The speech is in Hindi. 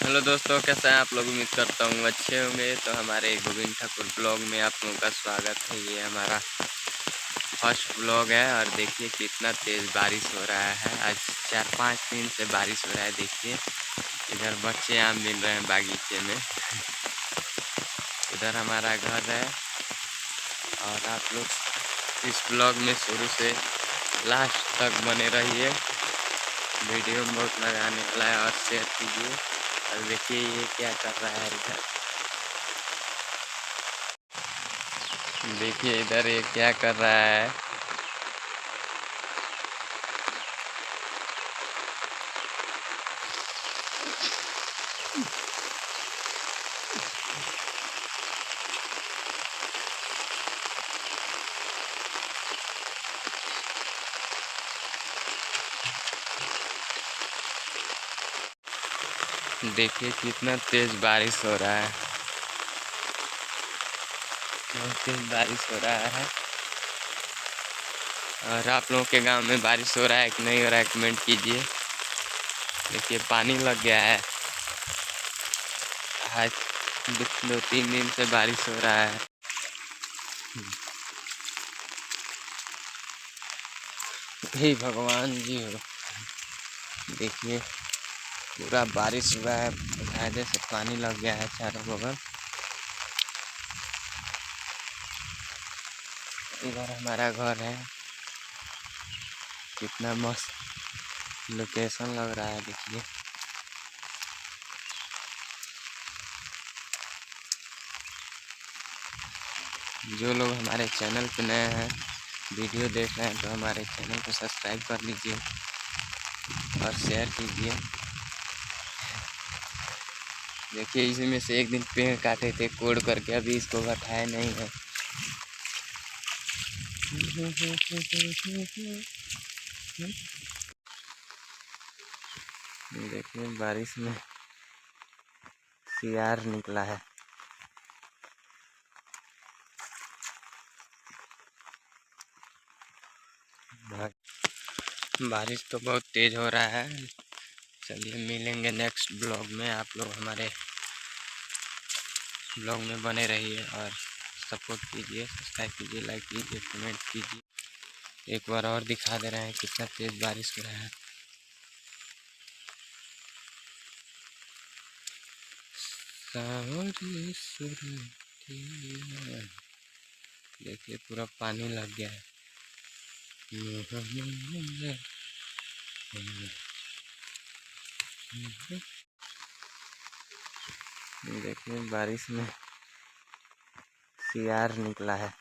हेलो दोस्तों, कैसे हैं आप लोग। उम्मीद करता हूँ अच्छे होंगे। तो हमारे गोविंद ठाकुर ब्लॉग में आप लोगों का स्वागत है। ये हमारा फर्स्ट ब्लॉग है और देखिए कितना तेज़ बारिश हो रहा है। आज 4-5 दिन से बारिश हो रहा है। देखिए इधर बच्चे आम मिल रहे हैं बागीचे में। इधर हमारा घर है और आप लोग इस ब्लॉग में शुरू से लास्ट तक बने रहिए। वीडियो में बहुत मजा आने वाला है और शेयर कीजिए। और देखिए ये क्या कर रहा है इधर। देखिए इधर ये क्या कर रहा है। देखिए कितना तेज बारिश हो रहा है। बहुत तेज बारिश हो रहा है। और आप लोगों के गांव में बारिश हो रहा है कि नहीं हो रहा है कमेंट कीजिए। देखिए पानी लग गया है। आज 2-3 दिन से बारिश हो रहा है। हे भगवान जी हो। देखिए पूरा बारिश हुआ है, कायदे से पानी लग गया है चारों बगल। इधर हमारा घर है। कितना मस्त लोकेशन लग रहा है। देखिए जो लोग हमारे चैनल पे नए हैं, वीडियो देख रहे हैं, तो हमारे चैनल को सब्सक्राइब कर लीजिए और शेयर कीजिए। देखिए इसी में से एक दिन पेड़ काटे थे कोड़ करके, अभी इसको हटाया नहीं है। देखिए बारिश में सियार निकला है। बारिश तो बहुत तेज हो रहा है। चलिए मिलेंगे नेक्स्ट ब्लॉग में। आप लोग हमारे ब्लॉग में बने रहिए और सपोर्ट कीजिए, सब्सक्राइब कीजिए, लाइक कीजिए, कमेंट कीजिए। एक बार और दिखा दे रहे हैं कितना तेज बारिश हो रहा है। देखिए पूरा पानी लग गया है। देखिए बारिश में सियार निकला है।